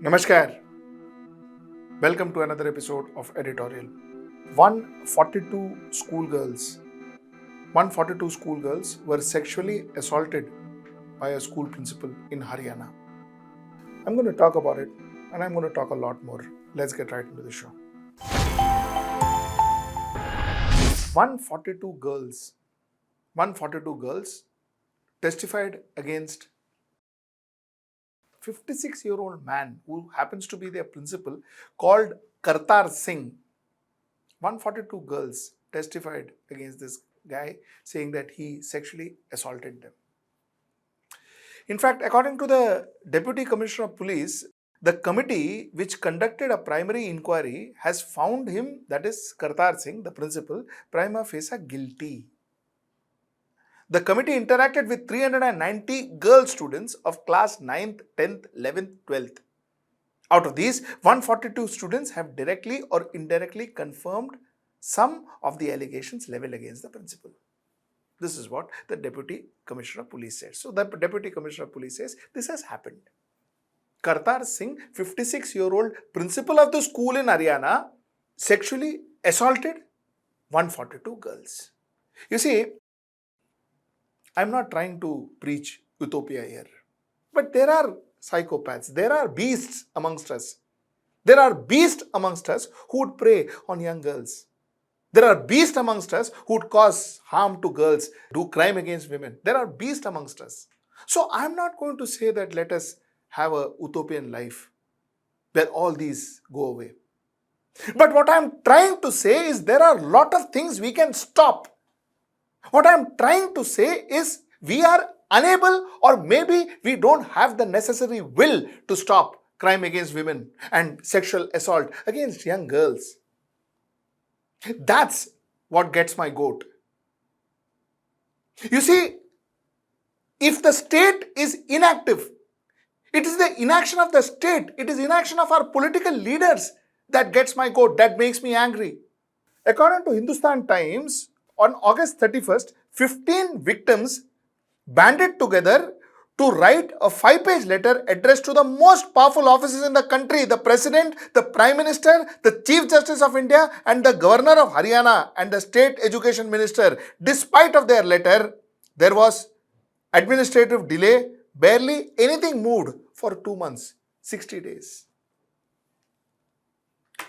Namaskar. Welcome to another episode of Editorial. 142 schoolgirls were sexually assaulted by a school principal in Haryana. I'm going to talk about it and I'm going to talk a lot more. Let's get right into the show. 142 girls testified against 56-year-old man who happens to be their principal called Kartar Singh. 142 girls testified against this guy saying that he sexually assaulted them. In fact, according to the Deputy Commissioner of Police, the committee which conducted a primary inquiry has found him, that is Kartar Singh, the principal, prima facie guilty. The committee interacted with 390 girl students of class 9th, 10th, 11th, 12th. Out of these, 142 students have directly or indirectly confirmed some of the allegations leveled against the principal. This is what the Deputy Commissioner of Police said. So the Deputy Commissioner of Police says this has happened. Kartar Singh, 56-year-old principal of the school in Haryana, sexually assaulted 142 girls. You see, I'm not trying to preach utopia here, but there are psychopaths, there are beasts amongst us. There are beasts amongst us who would prey on young girls. There are beasts amongst us who would cause harm to girls, do crime against women. There are beasts amongst us. So I'm not going to say that let us have a utopian life where all these go away. But what I'm trying to say is there are a lot of things we can stop. What I'm trying to say is we are unable, or maybe we don't have the necessary will to stop crime against women and sexual assault against young girls. That's what gets my goat. You see, if the state is inactive, it is the inaction of the state, it is inaction of our political leaders that gets my goat, that makes me angry. According to Hindustan Times, on August 31st, 15 victims banded together to write a 5-page letter addressed to the most powerful officers in the country, the President, the Prime Minister, the Chief Justice of India and the Governor of Haryana and the State Education Minister. Despite of their letter, there was administrative delay, barely anything moved for 2 months, 60 days.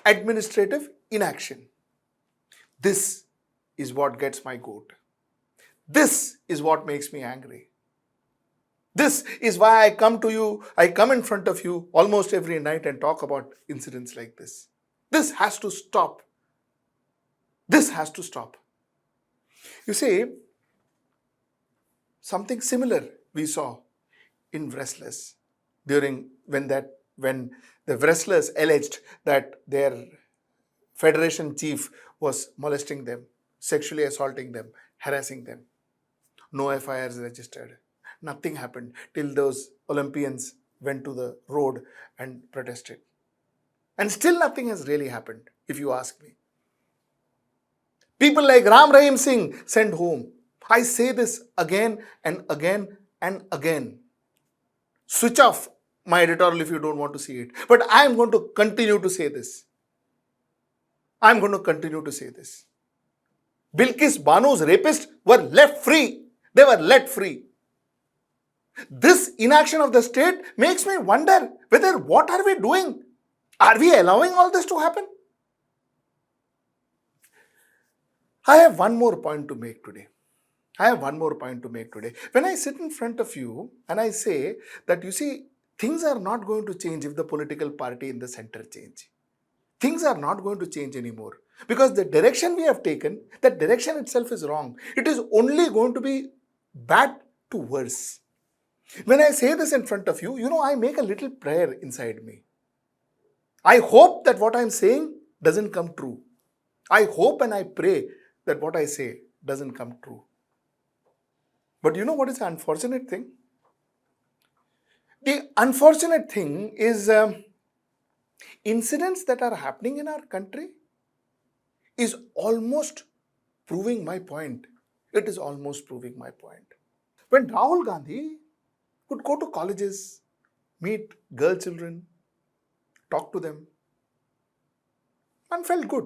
Administrative inaction. This is what gets my goat. This is what makes me angry. This is why I come to you, I come in front of you almost every night and talk about incidents like this. This has to stop. This has to stop. You see, something similar we saw in wrestlers during when the wrestlers alleged that their federation chief was molesting them, sexually assaulting them, harassing them. No FIRs registered. Nothing happened till those Olympians went to the road and protested. And still nothing has really happened, if you ask me. People like Ram Rahim Singh sent home. I say this again and again and again. Switch off my editorial if you don't want to see it. But I am going to continue to say this. I'm going to continue to say this. Bilkis Banu's rapists were left free. They were let free. This inaction of the state makes me wonder whether what are we doing? Are we allowing all this to happen? I have one more point to make today. When I sit in front of you and I say that, you see, things are not going to change if the political party in the center change. Things are not going to change anymore. Because the direction we have taken, that direction itself is wrong. It is only going to be bad to worse. When I say this in front of you, I make a little prayer inside me. I hope that what I'm saying doesn't come true. I hope and I pray that what I say doesn't come true. But you know what is the unfortunate thing? The unfortunate thing is incidents that are happening in our country is almost proving my point. It is almost proving my point. When Rahul Gandhi would go to colleges, meet girl children, talked to them. One felt good.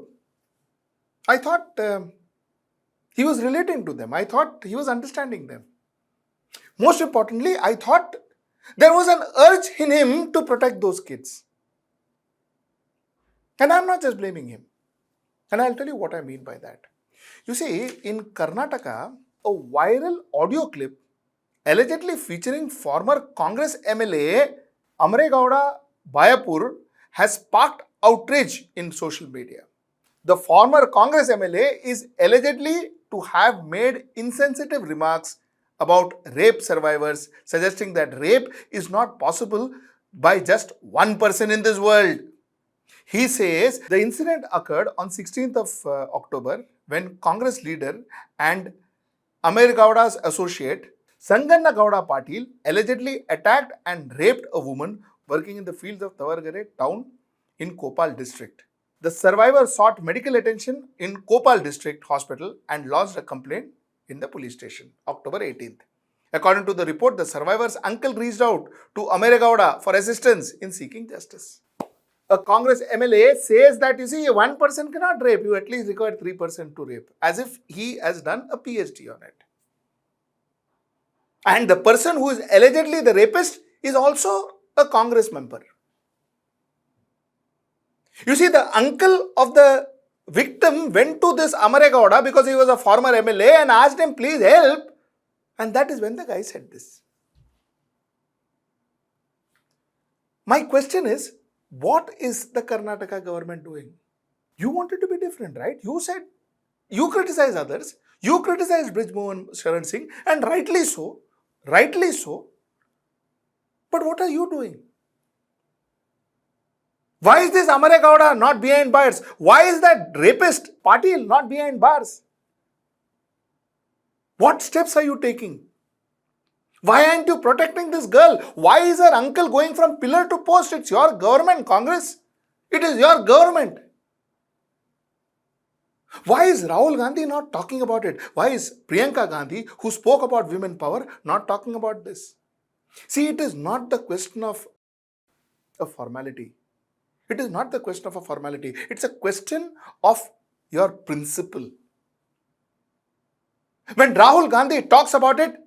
I thought he was relating to them. I thought he was understanding them. Most importantly, I thought there was an urge in him to protect those kids. And I'm not just blaming him. And I'll tell you what I mean by that. You see, in Karnataka, a viral audio clip allegedly featuring former Congress MLA Amregowda Bayapur has sparked outrage in social media. The former Congress MLA is allegedly to have made insensitive remarks about rape survivors, suggesting that rape is not possible by just one person in this world. He says the incident occurred on 16th of October when Congress leader and Amregowda's associate Sanganna Gowda Patil allegedly attacked and raped a woman working in the fields of Tavargare town in Kopal district. The survivor sought medical attention in Kopal district hospital and lodged a complaint in the police station October 18th. According to the report, the survivor's uncle reached out to Amregowda for assistance in seeking justice. A Congress MLA says that, you see, one person cannot rape, you at least require 3% to rape, as if he has done a PhD on it. And the person who is allegedly the rapist is also a Congress member. You see, the uncle of the victim went to this Amregowda because he was a former MLA and asked him, please help. And that is when the guy said this. My question is, what is the Karnataka government doing? You wanted to be different, right? You said, you criticize others, you criticize Brij Mohan Sharan Singh, and rightly so. Rightly so. But what are you doing? Why is this Amregowda not behind bars? Why is that rapist Patil not behind bars? What steps are you taking? Why aren't you protecting this girl? Why is her uncle going from pillar to post? It's your government, Congress. It is your government. Why is Rahul Gandhi not talking about it? Why is Priyanka Gandhi, who spoke about women power, not talking about this? See, it is not the question of a formality. It is not the question of a formality. It's a question of your principle. When Rahul Gandhi talks about it,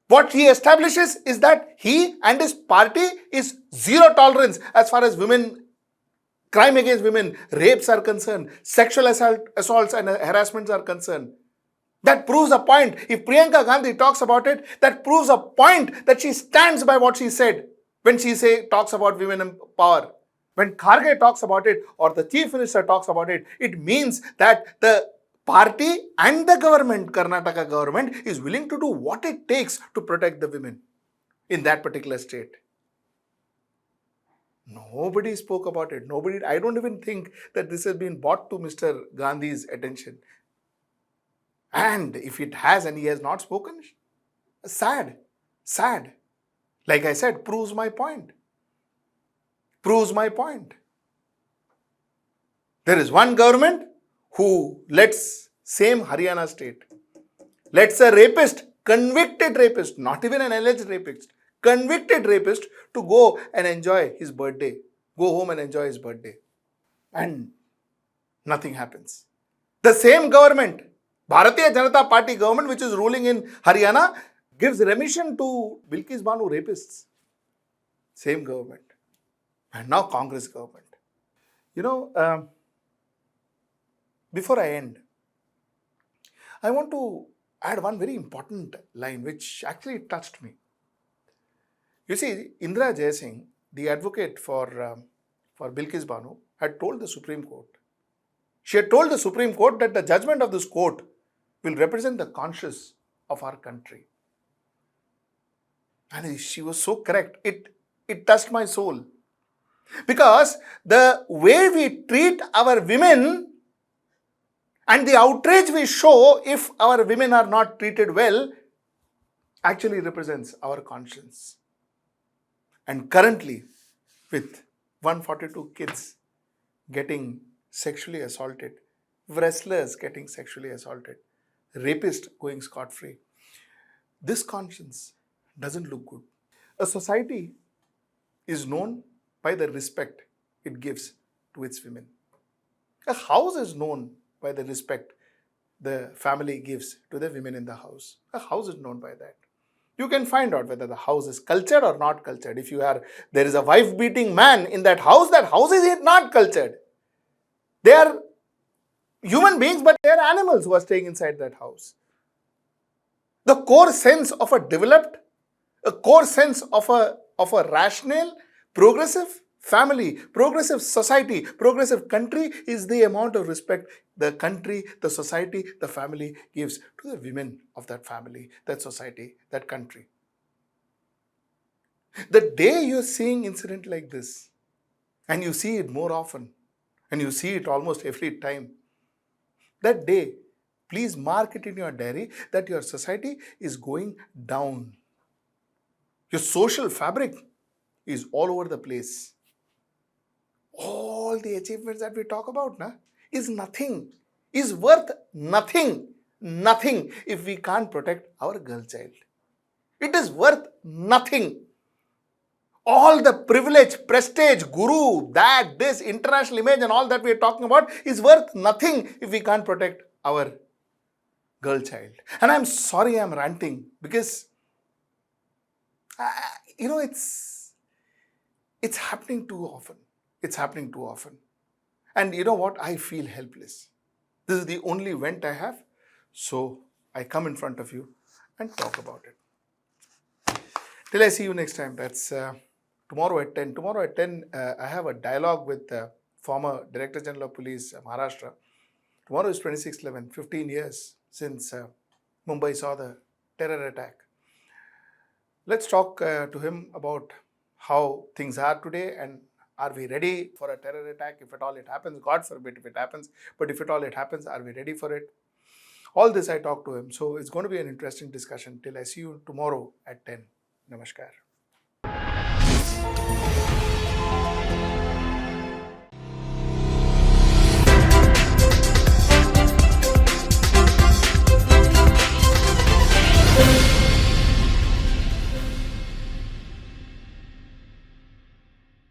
what he establishes is that he and his party is zero tolerance as far as women, crime against women, rapes are concerned, sexual assaults and harassments are concerned. That proves a point. If Priyanka Gandhi talks about it, that proves a point that she stands by what she said when she talks about women power. When Kharge talks about it or the chief minister talks about it, it means that the party and the government, Karnataka government, is willing to do what it takes to protect the women in that particular state. Nobody spoke about it. I don't even think that this has been brought to Mr. Gandhi's attention. And if it has and he has not spoken, sad. Like I said, proves my point. There is one government who lets same Haryana state, lets a rapist, convicted rapist, not even an alleged rapist, convicted rapist to go and enjoy his birthday, go home and enjoy his birthday. And nothing happens. The same government, Bharatiya Janata Party government, which is ruling in Haryana, gives remission to Bilkis Banu rapists. Same government. And now Congress government. Before I end, I want to add one very important line which actually touched me. You see, Indira Jaisingh, the advocate for Bilkis Banu, had told the Supreme Court. She had told the Supreme Court that the judgment of this court will represent the conscience of our country. And she was so correct. It touched my soul. Because the way we treat our women and the outrage we show if our women are not treated well actually represents our conscience. And currently, with 142 kids getting sexually assaulted, wrestlers getting sexually assaulted, rapists going scot-free, this conscience doesn't look good. A society is known by the respect it gives to its women. A house is known by the respect the family gives to the women in the house. A house is known by that. You can find out whether the house is cultured or not cultured. If there is a wife beating man in that house is not cultured. They are human beings, but they are animals who are staying inside that house. The core sense of a developed, a core sense of a rational, progressive family, progressive society, progressive country is the amount of respect the country, the society, the family gives to the women of that family, that society, that country. The day you're seeing incident like this, and you see it more often, and you see it almost every time, that day, please mark it in your diary that your society is going down. Your social fabric is all over the place. All the achievements that we talk about is nothing, is worth nothing if we can't protect our girl child. It is worth nothing. All the privilege, prestige, guru, this international image and all that we are talking about is worth nothing if we can't protect our girl child. And I'm sorry I'm ranting because, it's happening too often. It's happening too often. And you know what? I feel helpless. This is the only vent I have. So I come in front of you and talk about it. Till I see you next time. That's tomorrow at 10. Tomorrow at 10, I have a dialogue with former Director General of Police, Maharashtra. Tomorrow is 26/11, 15 years since Mumbai saw the terror attack. Let's talk to him about how things are today and are we ready for a terror attack if at all it happens? God forbid if it happens, but if at all it happens, are we ready for it? All this I talk to him. So it's going to be an interesting discussion. Till I see you tomorrow at 10. Namaskar.